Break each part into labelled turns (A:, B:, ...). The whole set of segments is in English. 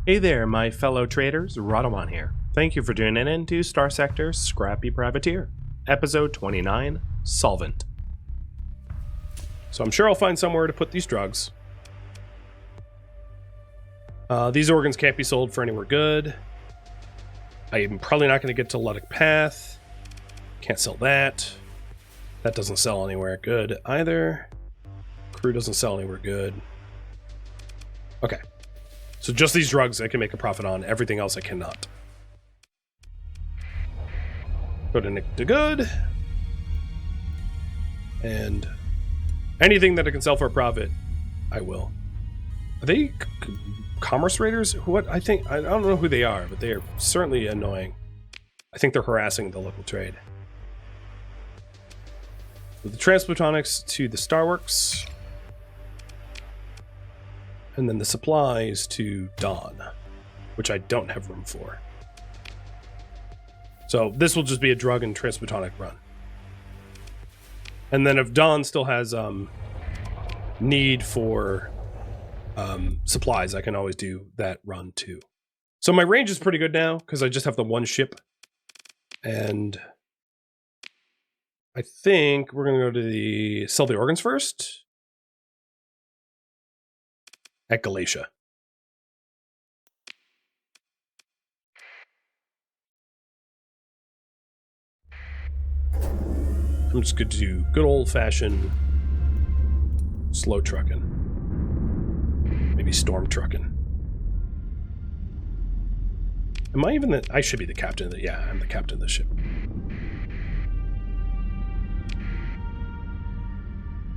A: Hey there, my fellow traders, Rhadamant here. Thank you for tuning in to Starsector Scrappy Privateer, Episode 29, Solvent. So I'm sure I'll find somewhere to put these drugs. These organs can't be sold for anywhere good. I'm probably not going to get to Luddic Path. Can't sell that. That doesn't sell anywhere good either. Crew doesn't sell anywhere good. Okay. So just these drugs I can make a profit on. Everything else I cannot. Go to Nick the Good. And anything that I can sell for a profit, I will. Are they commerce raiders? What? I don't know who they are, but they are certainly annoying. I think they're harassing the local trade. With the transplutonics to the Starworks. And then the supplies to Dawn, which I don't have room for. So this will just be a drug and transplutonic run. And then if Dawn still has need for supplies, I can always do that run too. So my range is pretty good now because I just have the one ship. And I think we're going to go to sell the organs first. At Galatia. I'm just going to do good old-fashioned slow trucking. Maybe storm trucking. Am I even the... I should be the captain of the... Yeah, I'm the captain of the ship.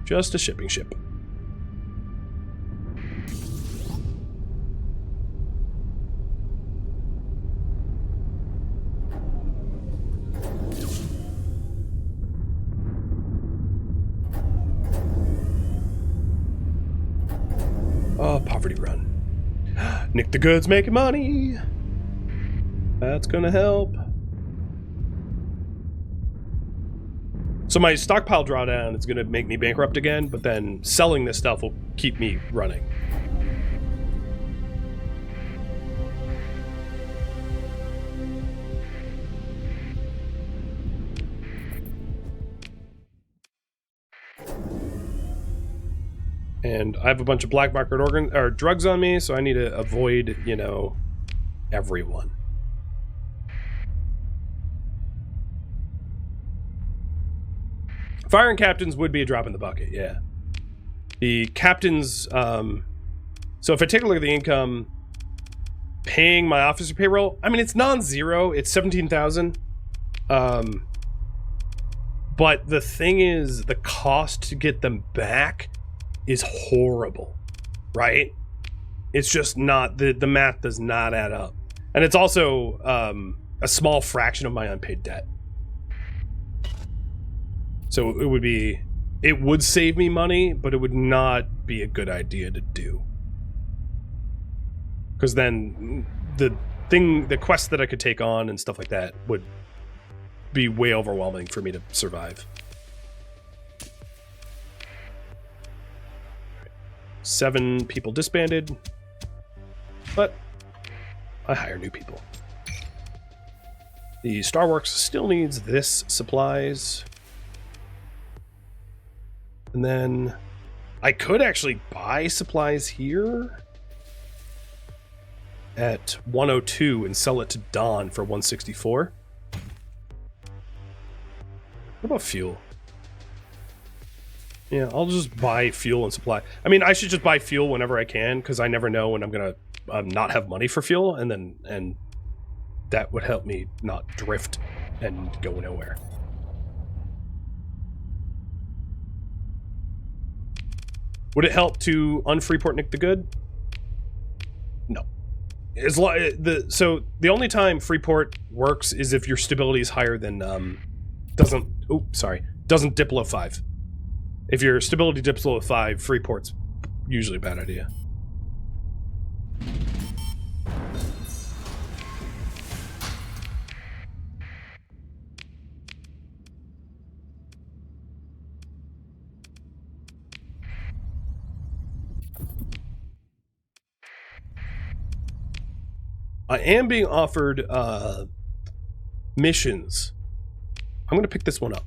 A: Just a shipping ship. Oh, poverty run. Nick the Good's making money. That's gonna help. So my stockpile drawdown is gonna make me bankrupt again, but then selling this stuff will keep me running. And I have a bunch of black market drugs on me, so I need to avoid, you know, everyone. Firing captains would be a drop in the bucket, yeah. The captains, so if I take a look at the income, paying my officer payroll, I mean, it's non-zero, it's 17,000. But the thing is, the cost to get them back is horrible, right? It's just not, the math does not add up. And it's also a small fraction of my unpaid debt. So it would save me money, but it would not be a good idea to do. Because then the quest that I could take on and stuff like that would be way overwhelming for me to survive. 7 people disbanded, but I hire new people. The Starworks still needs this supplies. And then I could actually buy supplies here at 102 and sell it to Dawn for 164. What about fuel? Yeah, I'll just buy fuel and supply. I mean, I should just buy fuel whenever I can, because I never know when I'm gonna not have money for fuel, and that would help me not drift and go nowhere. Would it help to unfreeport Nick the Good? No. So the only time Freeport works is if your stability is higher than doesn't dip below 5. If your stability dips below 5, Freeport's usually a bad idea. I am being offered missions. I'm going to pick this one up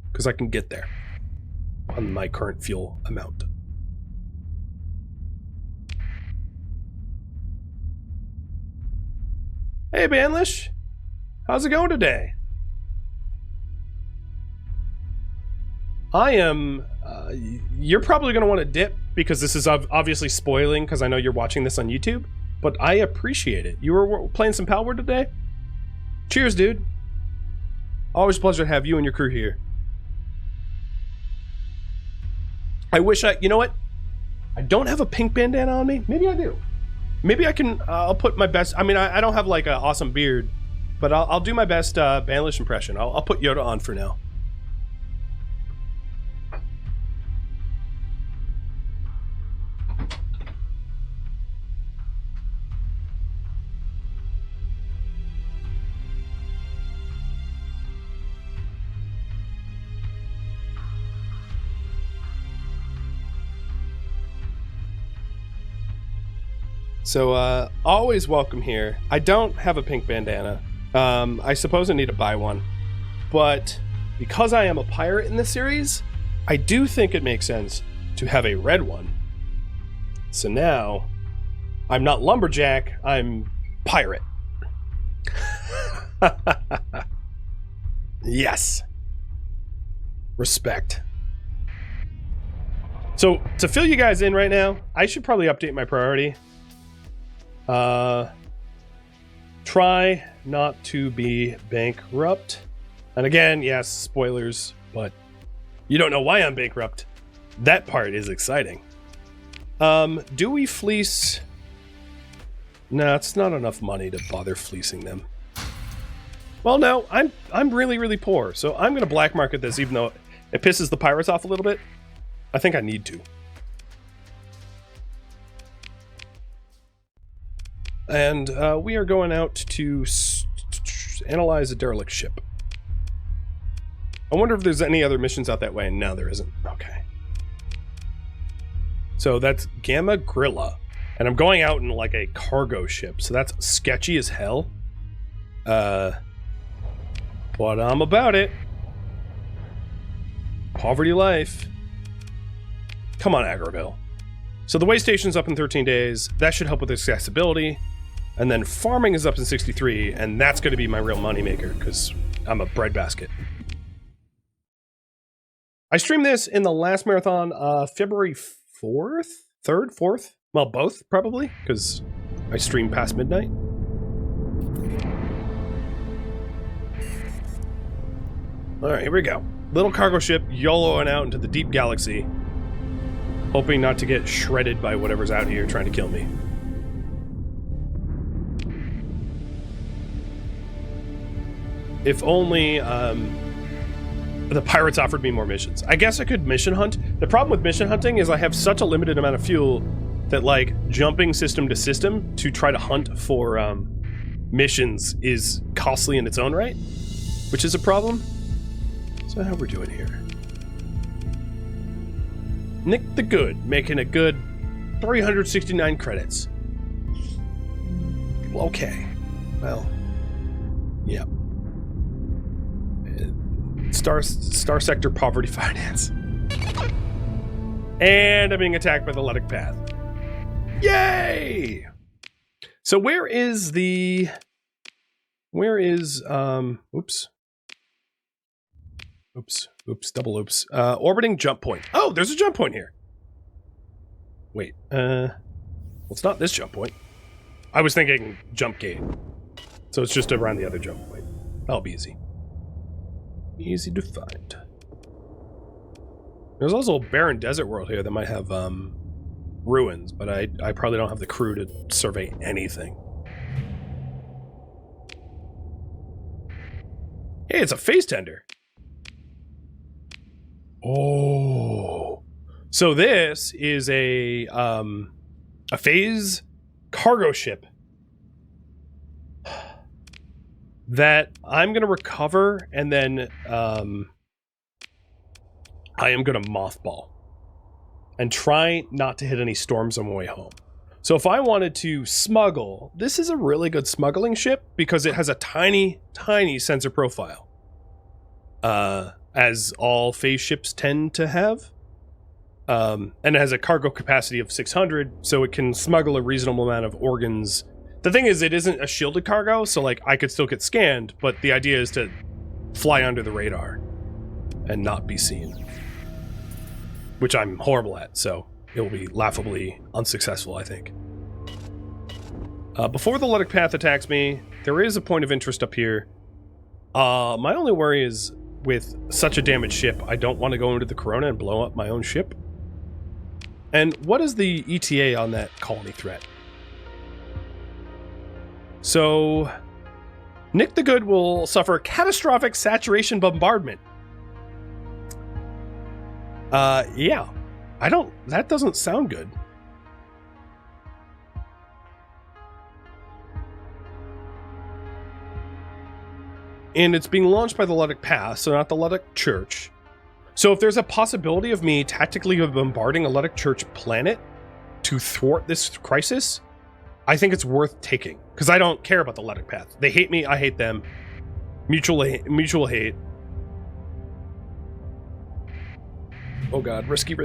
A: because I can get there on my current fuel amount. Hey, Banlish. How's it going today? I am... you're probably going to want to dip because this is obviously spoiling because I know you're watching this on YouTube, but I appreciate it. You were playing some Palworld today? Cheers, dude. Always a pleasure to have you and your crew here. I wish you know what? I don't have a pink bandana on me. Maybe I do. Maybe I can, I'll put my best, I mean, I don't have like an awesome beard, but I'll do my best Banlish impression. I'll put Yoda on for now. So, always welcome here. I don't have a pink bandana. I suppose I need to buy one. But because I am a pirate in this series, I do think it makes sense to have a red one. So now, I'm not lumberjack, I'm pirate. Yes. Respect. So, to fill you guys in right now, I should probably update my priority. Try not to be bankrupt. And again, yes, spoilers, but you don't know why I'm bankrupt. That part is exciting. Do we fleece? No, it's not enough money to bother fleecing them. Well, no, I'm really, really poor, so I'm gonna black market this, even though it pisses the pirates off a little bit. I think I need to. And we are going out to analyze a derelict ship. I wonder if there's any other missions out that way. No, there isn't. Okay. So that's Gamma Grilla. And I'm going out in like a cargo ship. So that's sketchy as hell. But I'm about it. Poverty life. Come on, Agroville. So the way station's up in 13 days. That should help with accessibility. And then farming is up in 63, and that's going to be my real moneymaker, because I'm a breadbasket. I streamed this in the last marathon, February 4th? 3rd? 4th? Well, both, probably, because I streamed past midnight. Alright, here we go. Little cargo ship YOLOing out into the deep galaxy, hoping not to get shredded by whatever's out here trying to kill me. If only the pirates offered me more missions. I guess I could mission hunt. The problem with mission hunting is I have such a limited amount of fuel that like jumping system to system to try to hunt for missions is costly in its own right, which is a problem. So how we're doing here? Nick the Good, making a good 369 credits. Okay. Well, yeah. Starsector Poverty Finance. And I'm being attacked by the Letic Path. Yay! So where is double oops. Orbiting jump point. Oh, there's a jump point here. Wait, well, it's not this jump point. I was thinking jump gate. So it's just around the other jump point. That'll be easy. Easy to find. There's also a barren desert world here that might have ruins, but I probably don't have the crew to survey anything. Hey, it's a phase tender. Oh. So this is a phase cargo ship that I'm going to recover, and then I am going to mothball and try not to hit any storms on my way home. So if I wanted to smuggle, this is a really good smuggling ship because it has a tiny, tiny sensor profile. As all phase ships tend to have. And it has a cargo capacity of 600, so it can smuggle a reasonable amount of organs. The thing is, it isn't a shielded cargo, so like I could still get scanned, but the idea is to fly under the radar and not be seen. Which I'm horrible at, so it will be laughably unsuccessful, I think. Before the Ludic Path attacks me, there is a point of interest up here. My only worry is with such a damaged ship, I don't want to go into the Corona and blow up my own ship. And what is the ETA on that colony threat? So, Nick the Good will suffer catastrophic saturation bombardment. Yeah. That doesn't sound good. And it's being launched by the Ludic Path, so not the Ludic Church. So if there's a possibility of me tactically bombarding a Ludic Church planet to thwart this crisis, I think it's worth taking. Because I don't care about the Ludic Path. They hate me, I hate them. Mutual hate. Oh god, risky.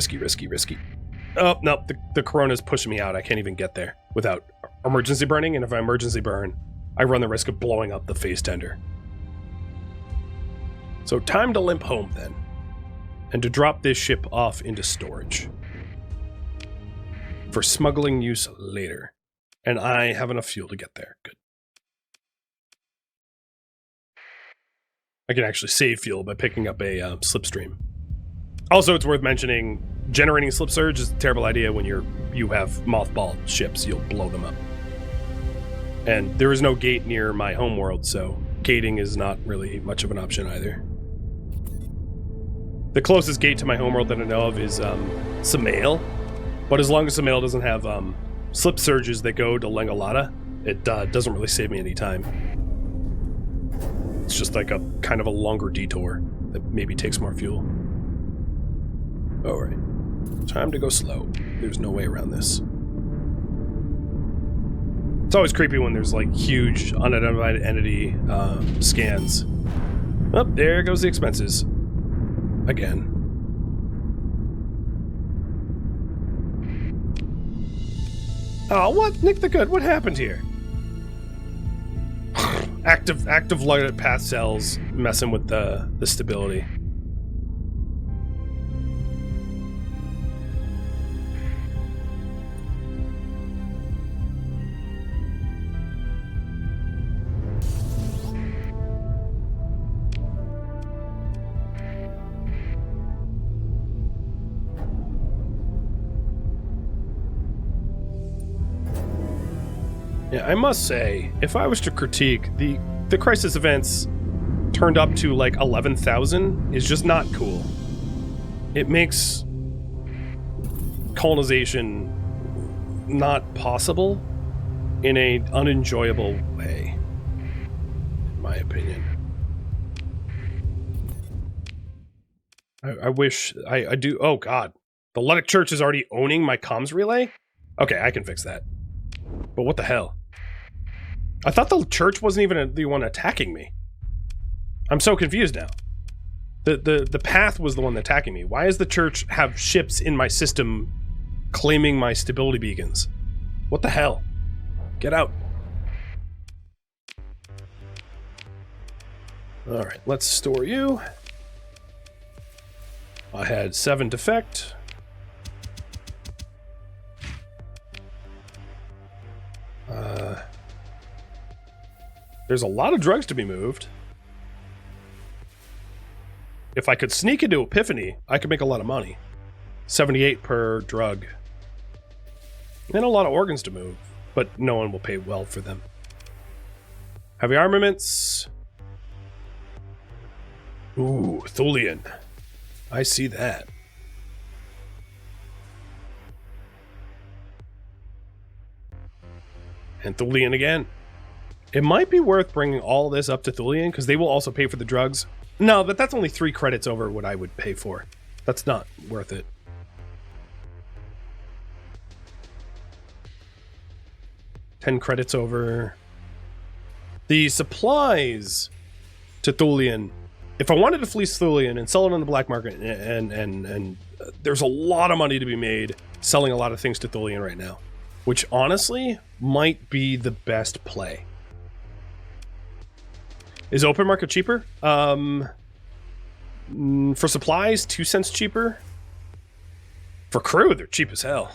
A: Oh, no, the Corona's pushing me out. I can't even get there without emergency burning, and if I emergency burn, I run the risk of blowing up the phase tender. So time to limp home then, and to drop this ship off into storage for smuggling use later. And I have enough fuel to get there. Good. I can actually save fuel by picking up a slipstream. Also, it's worth mentioning, generating slip surge is a terrible idea when you have mothballed ships. You'll blow them up. And there is no gate near my homeworld, so gating is not really much of an option either. The closest gate to my homeworld that I know of is Samael, but as long as Samael doesn't have slip surges that go to Lengalata, it doesn't really save me any time. It's just like a kind of a longer detour that maybe takes more fuel. Alright, time to go slow. There's no way around this. It's always creepy when there's like huge unidentified entity scans. Oh, there goes the expenses. Again. Oh, what? Nick the Good, what happened here? active Ludic Path cells messing with the stability. Yeah, I must say, if I was to critique, the crisis events turned up to like 11,000 is just not cool. It makes colonization not possible in a unenjoyable way, in my opinion. I wish I do. Oh god, the Ludic Church is already owning my comms relay? Okay, I can fix that. But what the hell? I thought the church wasn't even the one attacking me. I'm so confused now. The path was the one attacking me. Why does the church have ships in my system claiming my stability beacons? What the hell? Get out. Alright, let's store you. I had 7 defect. There's a lot of drugs to be moved. If I could sneak into Epiphany, I could make a lot of money. 78 per drug. And a lot of organs to move, but no one will pay well for them. Heavy armaments. Ooh, Thulian. I see that. And Thulian again. It might be worth bringing all this up to Thulian, because they will also pay for the drugs. No, but that's only 3 credits over what I would pay for. That's not worth it. 10 credits over. The supplies to Thulian. If I wanted to fleece Thulian and sell it on the black market, and there's a lot of money to be made selling a lot of things to Thulian right now, which honestly might be the best play. Is open market cheaper? For supplies, 2 cents cheaper. For crew, they're cheap as hell.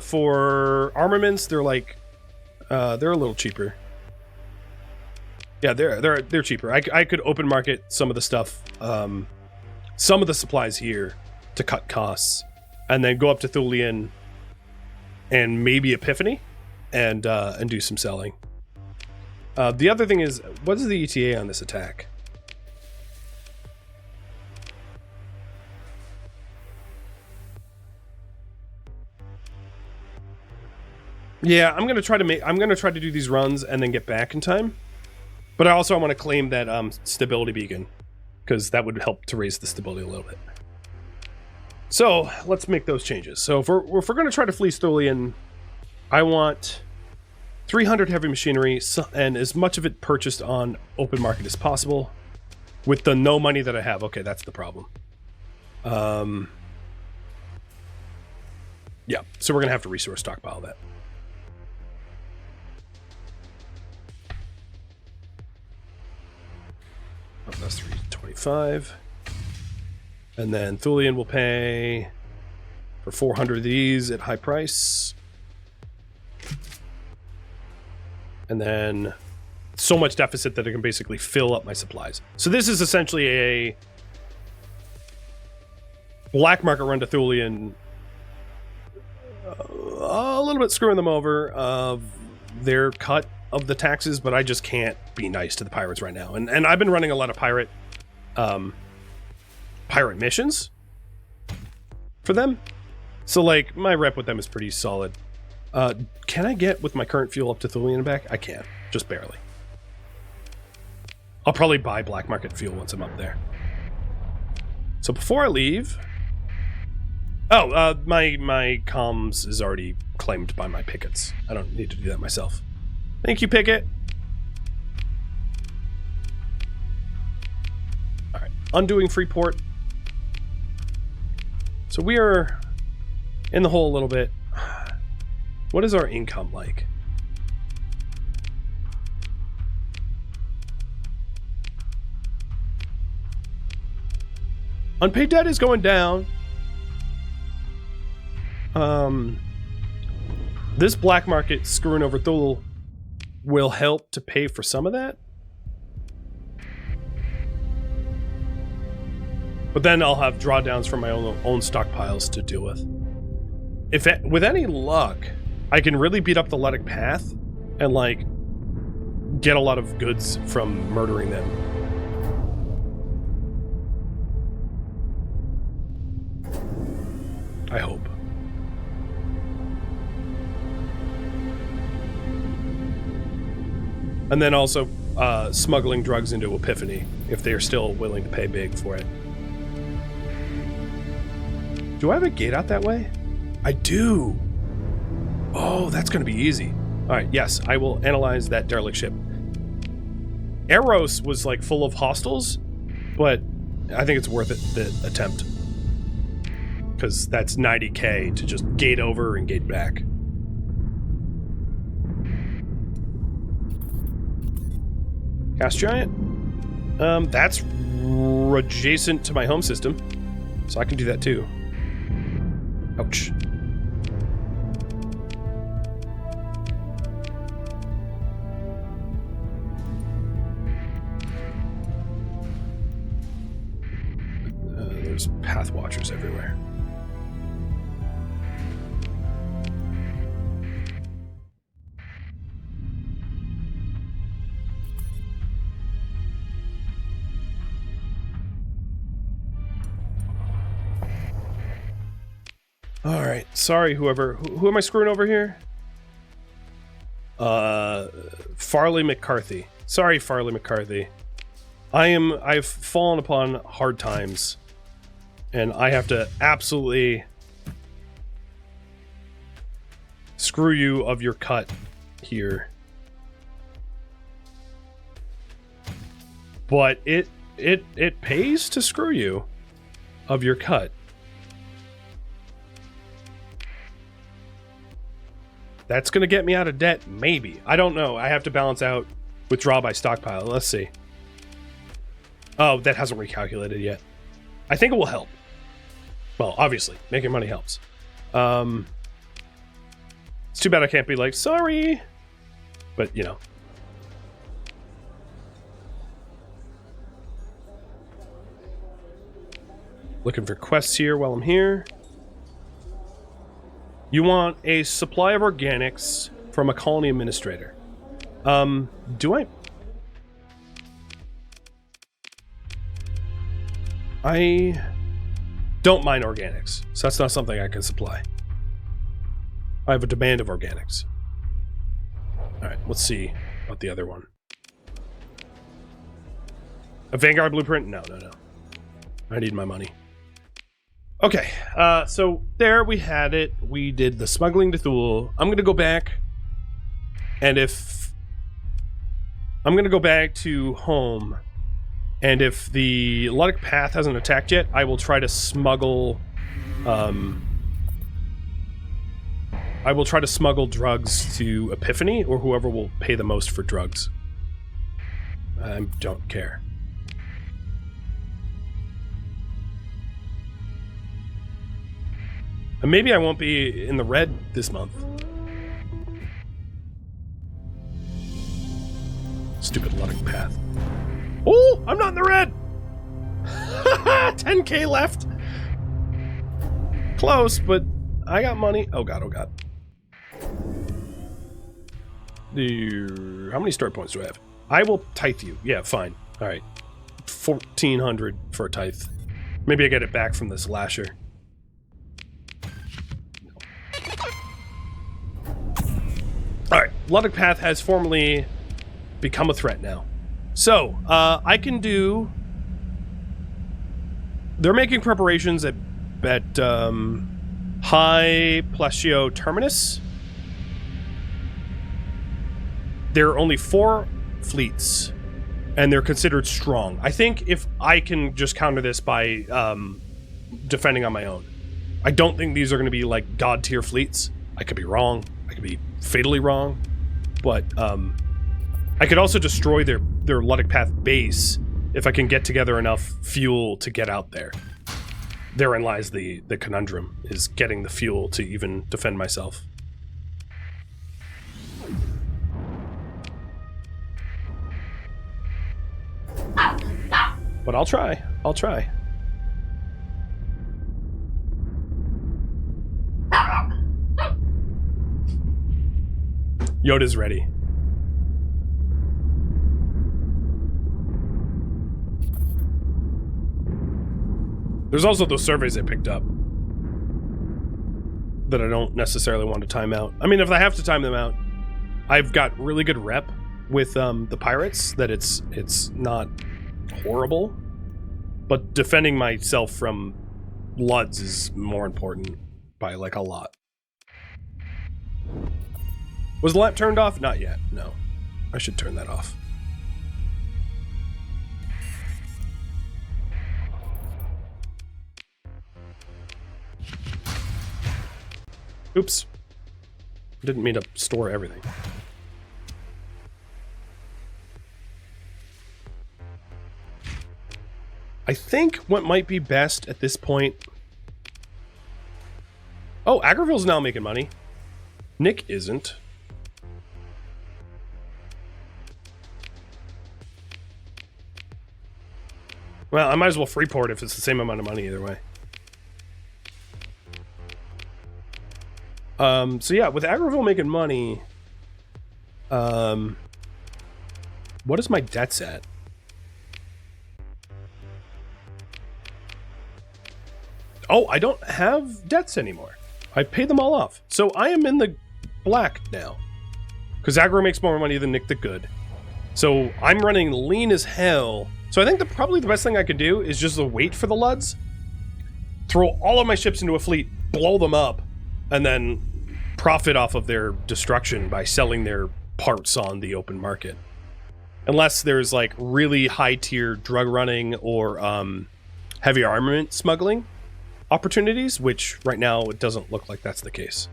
A: For armaments, they're like, they're a little cheaper. Yeah, they're cheaper. I could open market some of the stuff, some of the supplies here to cut costs, and then go up to Thulian and maybe Epiphany, and do some selling. The other thing is, what is the ETA on this attack? Yeah, I'm gonna try to do these runs and then get back in time. But I want to claim that stability beacon, because that would help to raise the stability a little bit. So let's make those changes. So if we're going to try to fleece Thulian, I want 300 heavy machinery and as much of it purchased on open market as possible with the no money that I have. Okay, that's the problem. Yeah, so we're going to have to resource stockpile that. Oh, that's 325. And then Thulian will pay for 400 of these at high price. And then so much deficit that I can basically fill up my supplies. So this is essentially a black market run to Thulian, a little bit screwing them over of their cut of the taxes, but I just can't be nice to the pirates right now. And I've been running a lot of pirate missions for them. So like my rep with them is pretty solid. Can I get with my current fuel up to Thulian and back? I can, just barely. I'll probably buy black market fuel once I'm up there. So before I leave, my comms is already claimed by my pickets. I don't need to do that myself. Thank you, Picket. All right, undoing Freeport. So we are in the hole a little bit. What is our income like? Unpaid debt is going down. This black market screwing over Thule will help to pay for some of that. But then I'll have drawdowns from my own stockpiles to deal with. If with any luck, I can really beat up the Ludic Path and like get a lot of goods from murdering them. I hope. And then also smuggling drugs into Epiphany if they're still willing to pay big for it. Do I have a gate out that way? I do. Oh, that's going to be easy. All right, yes, I will analyze that derelict ship. Eros was like full of hostiles, but I think it's worth it, the attempt. Because that's 90k to just gate over and gate back. Gas giant? That's adjacent to my home system, so I can do that too. Ouch. There's path watchers everywhere. All right, sorry, whoever. Who am I screwing over here? Farley McCarthy. Sorry, Farley McCarthy. I've fallen upon hard times, and I have to absolutely screw you of your cut here. But it pays to screw you of your cut. That's going to get me out of debt, maybe. I don't know. I have to balance out withdraw by stockpile. Let's see. Oh, that hasn't recalculated yet. I think it will help. Well, obviously, making money helps. It's too bad I can't be like, sorry. But, you know. Looking for quests here while I'm here. You want a supply of organics from a colony administrator. Do I? I don't mine organics, so that's not something I can supply. I have a demand of organics. Alright, let's see about the other one. A Vanguard blueprint? No. I need my money. Okay, so there we had it. We did the smuggling to Thule. I'm gonna go back, and if I'm gonna go back to home, and if the Luddic Path hasn't attacked yet, I will try to smuggle. I will try to smuggle drugs to Epiphany or whoever will pay the most for drugs. I don't care. And maybe I won't be in the red this month. Stupid Luddic Path. Oh, I'm not in the red! 10k left! Close, but I got money. Oh god, oh god. How many start points do I have? I will tithe you. Yeah, fine. Alright. 1,400 for a tithe. Maybe I get it back from this lasher. Alright, Luddic Path has formally become a threat now. So, I can do... They're making preparations at High Placio Terminus. There are only 4 fleets, and they're considered strong. I think if I can just counter this by defending on my own. I don't think these are going to be like god-tier fleets. I could be wrong. I could be fatally wrong, but I could also destroy their Luddic Path base if I can get together enough fuel to get out there. Therein lies the conundrum, is getting the fuel to even defend myself. But I'll try. I'll try. Yoda's ready. There's also those surveys I picked up that I don't necessarily want to time out. I mean, if I have to time them out, I've got really good rep with the pirates, that it's not horrible, but defending myself from Luds is more important by like a lot. Was the lamp turned off? Not yet, no. I should turn that off. Oops. Didn't mean to store everything. I think what might be best at this point... Oh, Agriville's now making money. Nick isn't. Well, I might as well freeport if it's the same amount of money either way. So yeah, with Agriville making money, what is my debts at? Oh, I don't have debts anymore. I paid them all off. So I am in the black now. Because Aggro makes more money than Nick the Good. So I'm running lean as hell. So I think probably the best thing I could do is just wait for the Luds, throw all of my ships into a fleet, blow them up, and then profit off of their destruction by selling their parts on the open market. Unless there's like really high tier drug running or heavy armament smuggling opportunities, which right now it doesn't look like that's the case.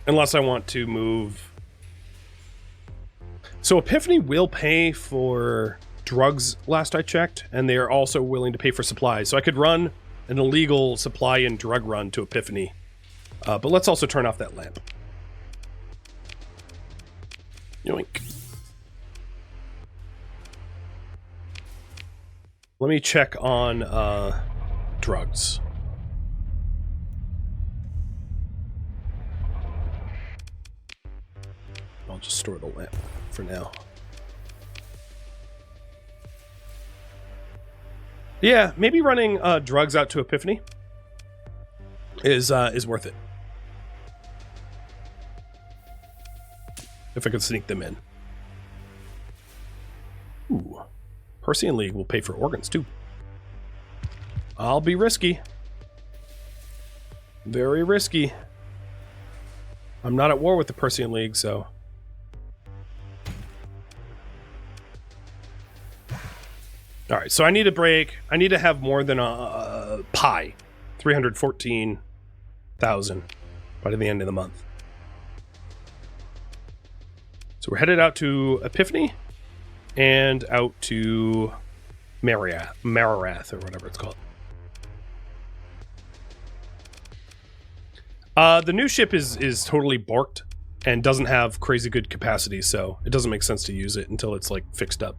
A: Unless I want to move. So Epiphany will pay for drugs last I checked, and they are also willing to pay for supplies. So I could run an illegal supply and drug run to Epiphany. But let's also turn off that lamp. Yoink. Let me check on drugs. I'll just store the lamp for now. Yeah, maybe running drugs out to Epiphany is worth it. If I could sneak them in. Ooh. Persean League will pay for organs too. I'll be risky. Very risky. I'm not at war with the Persean League, so... Alright, so I need a break. I need to have more than a pie. 314,000 by the end of the month. So we're headed out to Epiphany and out to Mararath, or whatever it's called. The new ship is totally borked and doesn't have crazy good capacity, so it doesn't make sense to use it until it's like fixed up.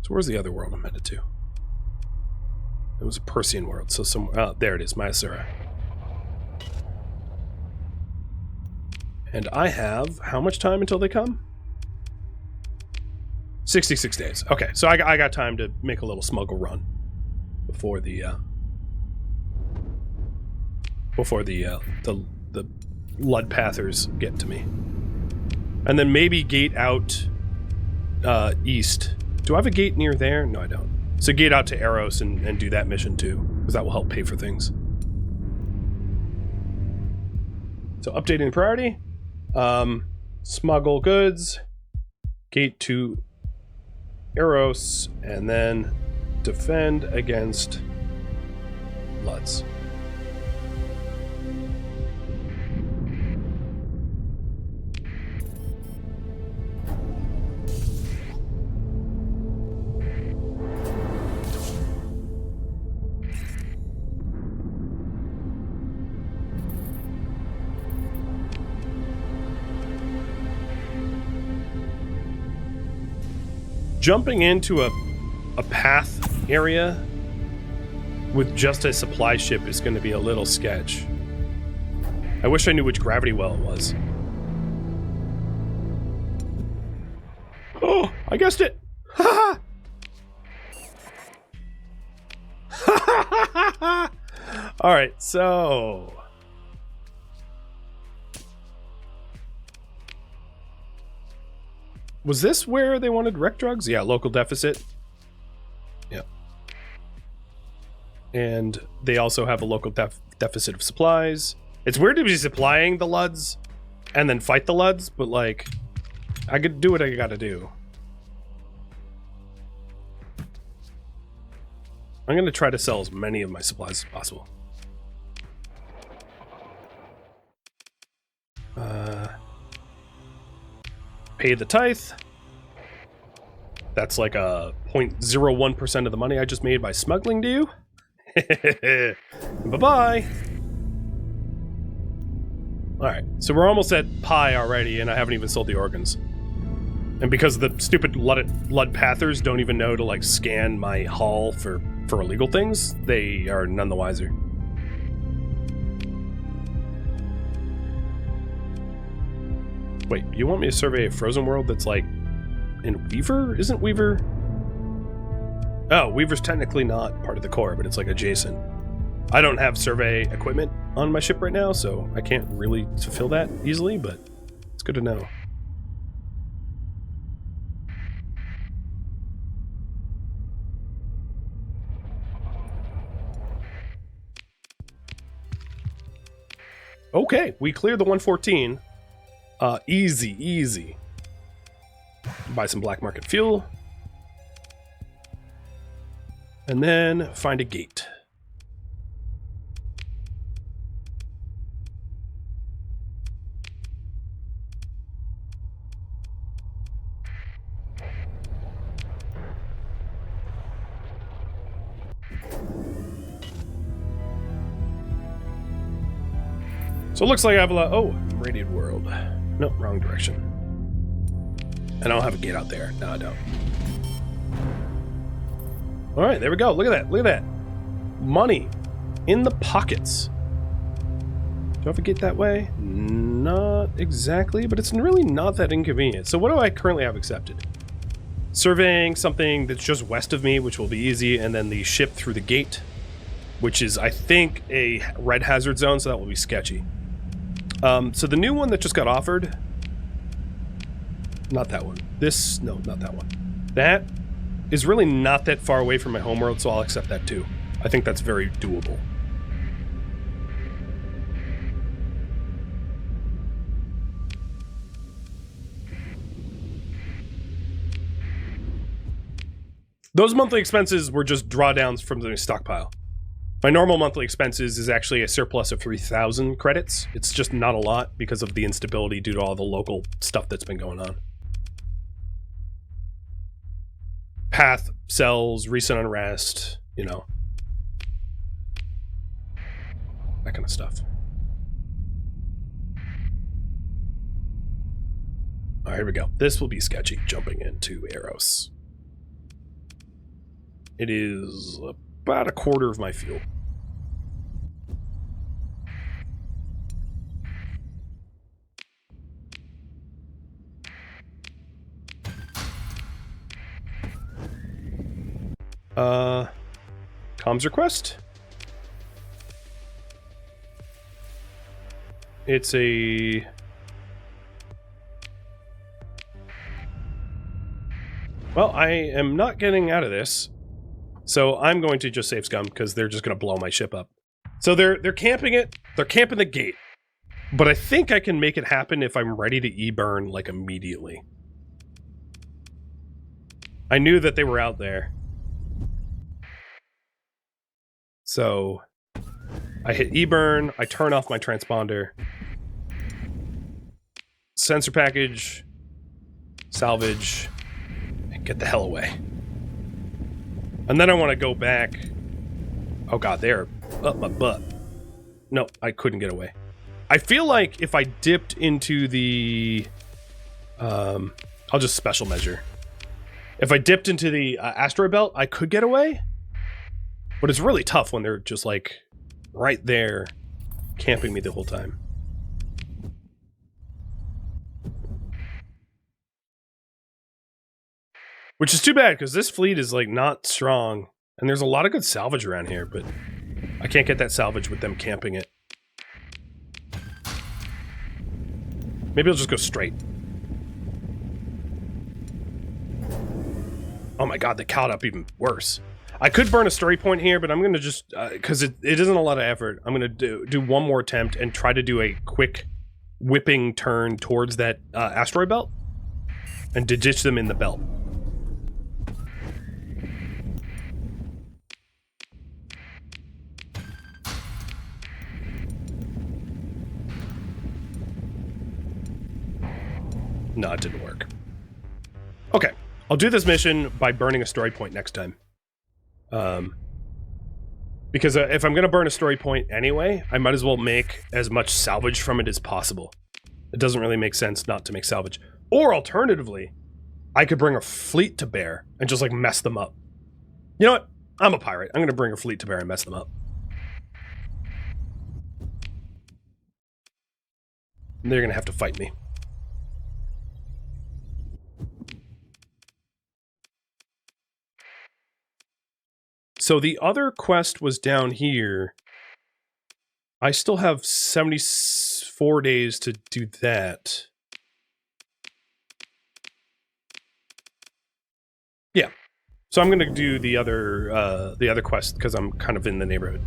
A: So where's the other world I'm headed to? It was a Persean world, so somewhere... Oh, there it is, Miniseries. And I have... How much time until they come? 66 days. Okay, so I got time to make a little smuggle run before the Ludpathers get to me. And then maybe gate out east. Do I have a gate near there? No, I don't. So gate out to Eros and do that mission too, because that will help pay for things. So updating the priority. Smuggle goods. Gate to Eros, and then defend against Luds. Jumping into a path area with just a supply ship is going to be a little sketch. I wish I knew which gravity well it was. Oh, I guessed it! Ha ha! Alright, so... Was this where they wanted rec drugs? Yeah, local deficit. Yeah. And they also have a local deficit of supplies. It's weird to be supplying the Luds and then fight the Luds, but like, I could do what I gotta do. I'm gonna try to sell as many of my supplies as possible. Pay the tithe. That's like a 0.01% of the money I just made by smuggling to you. Bye-bye. Alright, so we're almost at pi already, and I haven't even sold the organs. And because the stupid Ludpathers don't even know to like scan my haul for illegal things, they are none the wiser. Wait, you want me to survey a frozen world that's like in Weaver? Isn't Weaver... Oh, Weaver's technically not part of the core, but it's like adjacent. I don't have survey equipment on my ship right now, so I can't really fulfill that easily, but it's good to know. Okay, we cleared the 114. Easy, easy. Buy some black market fuel. And then find a gate. So it looks like I have a lot. Oh, radiant world. No, wrong direction. And I don't have a gate out there. No, I don't. All right, there we go. Look at that. Look at that. Money in the pockets. Do I have a gate that way? Not exactly, but it's really not that inconvenient. So what do I currently have accepted? Surveying something that's just west of me, which will be easy, and then the ship through the gate, which is, I think, a red hazard zone, so that will be sketchy. So the new one that just got offered, not that one. This, no, not that one. That is really not that far away from my homeworld, so I'll accept that too. I think that's very doable. Those monthly expenses were just drawdowns from the stockpile. My normal monthly expenses is actually a surplus of 3,000 credits. It's just not a lot because of the instability due to all the local stuff that's been going on. Path, cells, recent unrest, you know. That kind of stuff. All right, here we go. This will be sketchy, jumping into Eros. It is about a quarter of my fuel. Comms request? It's a... Well, I am not getting out of this. So I'm going to just save scum because they're just going to blow my ship up. So they're camping it. They're camping the gate. But I think I can make it happen if I'm ready to e-burn like immediately. I knew that they were out there. So I hit e-burn. I turn off my transponder. Sensor package. Salvage. And get the hell away. And then I want to go back. Oh god, they're up my butt. No, I couldn't get away. I feel like if I dipped into the... I'll just special measure. If I dipped into the asteroid belt, I could get away. But it's really tough when they're just like right there camping me the whole time. Which is too bad, because this fleet is, like, not strong. And there's a lot of good salvage around here, but I can't get that salvage with them camping it. Maybe I'll just go straight. Oh my god, they caught up even worse. I could burn a story point here, but I'm going to just... because it isn't a lot of effort. I'm going to do one more attempt and try to do a quick whipping turn towards that asteroid belt. And to ditch them in the belt. No, it didn't work. Okay, I'll do this mission by burning a story point next time. Because if I'm going to burn a story point anyway, I might as well make as much salvage from it as possible. It doesn't really make sense not to make salvage. Or alternatively, I could bring a fleet to bear and just like mess them up. You know what? I'm a pirate. I'm going to bring a fleet to bear and mess them up. And they're going to have to fight me. So the other quest was down here. I still have 74 days to do that. Yeah. So I'm going to do the other quest because I'm kind of in the neighborhood.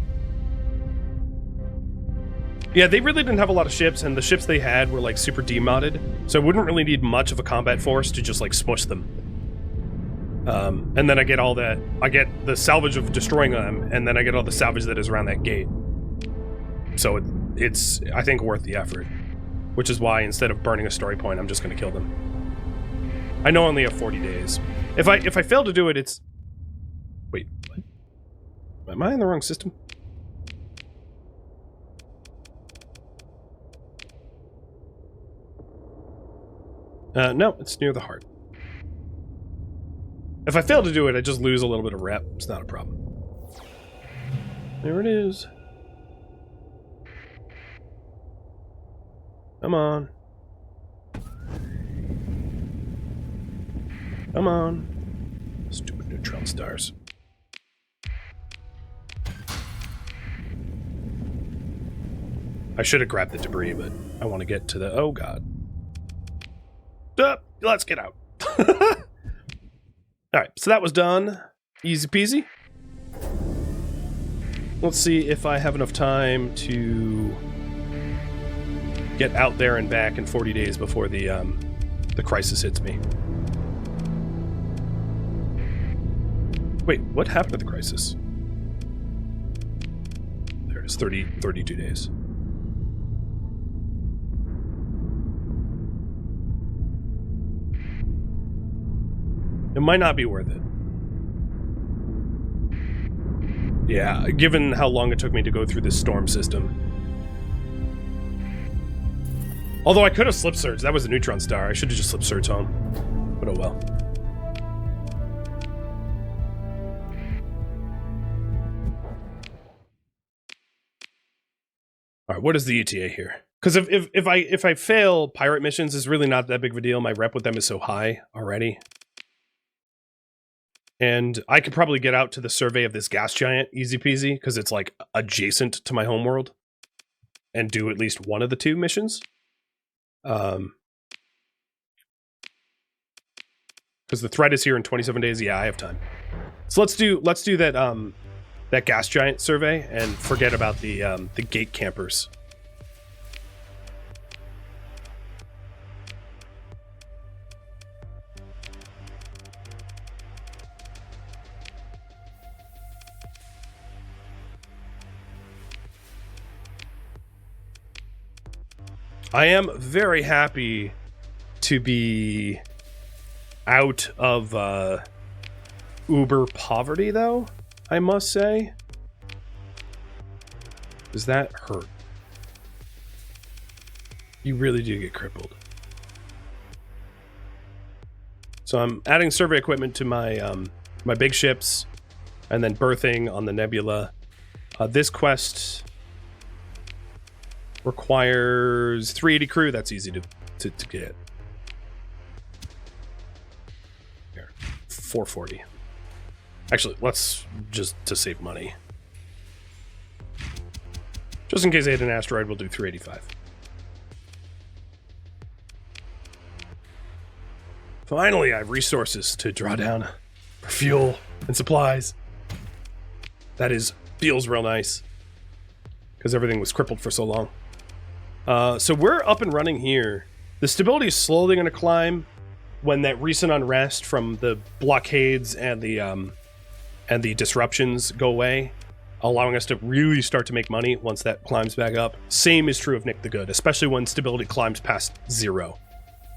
A: Yeah, they really didn't have a lot of ships, and the ships they had were, like, super demodded, so I wouldn't really need much of a combat force to just, like, smush them. And then I get all that... I get the salvage of destroying them, and then I get all the salvage that is around that gate. So it's, I think, worth the effort. Which is why, instead of burning a story point, I'm just going to kill them. I know I only have 40 days. If I fail to do it, it's... Wait, what? Am I in the wrong system? No, it's near the heart. If I fail to do it, I just lose a little bit of rep. It's not a problem. There it is. Come on. Come on. Stupid neutron stars. I should have grabbed the debris, but I want to get to the... Oh, God. Let's get out. Alright, so that was done. Easy peasy. Let's see if I have enough time to get out there and back in 40 days before the crisis hits me. Wait, what happened to the crisis? There it is, 32 days. It might not be worth it. Yeah, given how long it took me to go through this storm system. Although I could have slip surged. That was a neutron star. I should have just slip surged home. But oh well. Alright, what is the ETA here? Because if I fail pirate missions, it's really not that big of a deal. My rep with them is so high already. And I could probably get out to the survey of this gas giant easy peasy, because it's like adjacent to my homeworld, and do at least one of the two missions. Because the threat is here in 27 days. Yeah, I have time. So let's do that that gas giant survey and forget about the gate campers. I am very happy to be out of uber poverty, though, I must say. Does that hurt? You really do get crippled. So I'm adding survey equipment to my my big ships, and then berthing on the Nebula. This quest requires 380 crew. That's easy to get. Here, 440. Actually, let's just to save money. Just in case I hit an asteroid, we'll do 385. Finally, I have resources to draw down for fuel and supplies. That feels real nice, because everything was crippled for so long. So we're up and running here. The stability is slowly going to climb when that recent unrest from the blockades and the disruptions go away, allowing us to really start to make money once that climbs back up. Same is true of Nick the Good, especially when stability climbs past 0.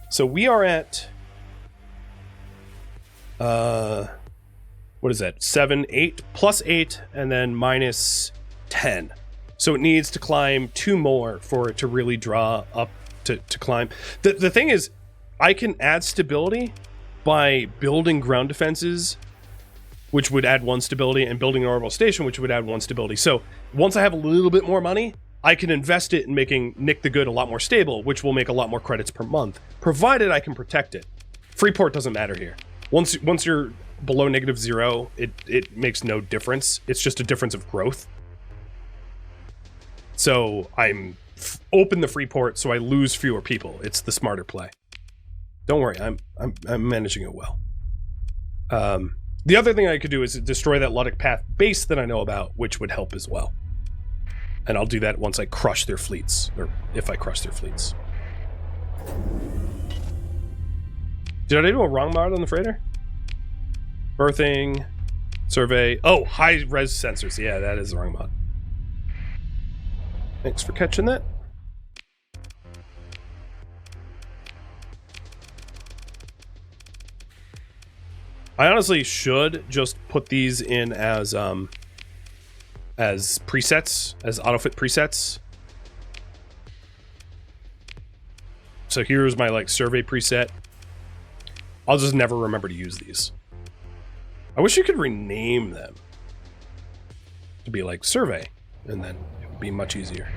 A: So we are at what is that? 7, 8, plus 8, and then minus 10. So it needs to climb 2 more for it to really draw up to climb. The thing is, I can add stability by building ground defenses, which would add 1 stability, and building an orbital station, which would add 1 stability. So once I have a little bit more money, I can invest it in making Nick the Good a lot more stable, which will make a lot more credits per month, provided I can protect it. Freeport doesn't matter here. Once you're below -0, it makes no difference. It's just a difference of growth. So I'm open the Freeport, so I lose fewer people. It's the smarter play. Don't worry, I'm managing it well. The other thing I could do is destroy that Luddic Path base that I know about, which would help as well. And I'll do that once I crush their fleets, or if I crush their fleets. Did I do a wrong mod on the freighter? Berthing, survey. Oh, high-res sensors. Yeah, that is the wrong mod. Thanks for catching that. I honestly should just put these in as presets, as autofit presets. So here's my like survey preset. I'll just never remember to use these. I wish you could rename them to be like survey, and then it would be much easier.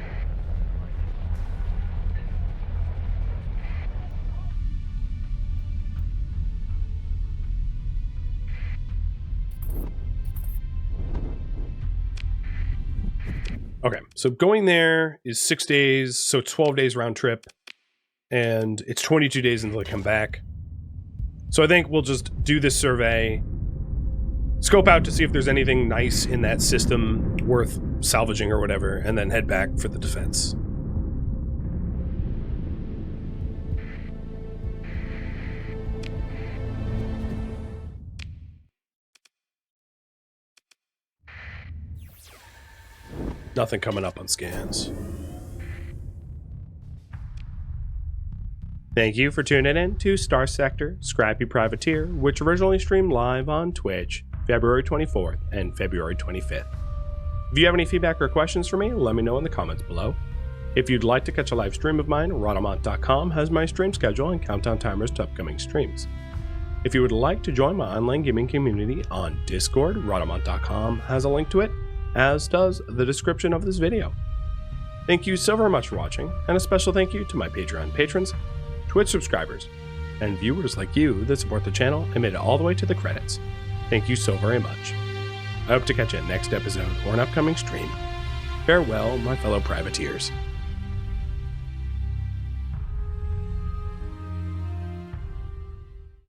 A: Okay, so going there is 6 days, so 12 days round trip, and it's 22 days until I come back. So I think we'll just do this survey, scope out to see if there's anything nice in that system worth salvaging or whatever, and then head back for the defense. Nothing coming up on scans. Thank you for tuning in to Starsector, Scrappy Privateer, which originally streamed live on Twitch, February 24th and February 25th. If you have any feedback or questions for me, let me know in the comments below. If you'd like to catch a live stream of mine, Rhadamant.com has my stream schedule and countdown timers to upcoming streams. If you would like to join my online gaming community on Discord, Rhadamant.com has a link to it, as does the description of this video. Thank you so very much for watching, and a special thank you to my Patreon patrons, Twitch subscribers, and viewers like you that support the channel and made it all the way to the credits. Thank you so very much. I hope to catch you next episode or an upcoming stream. Farewell, my fellow privateers.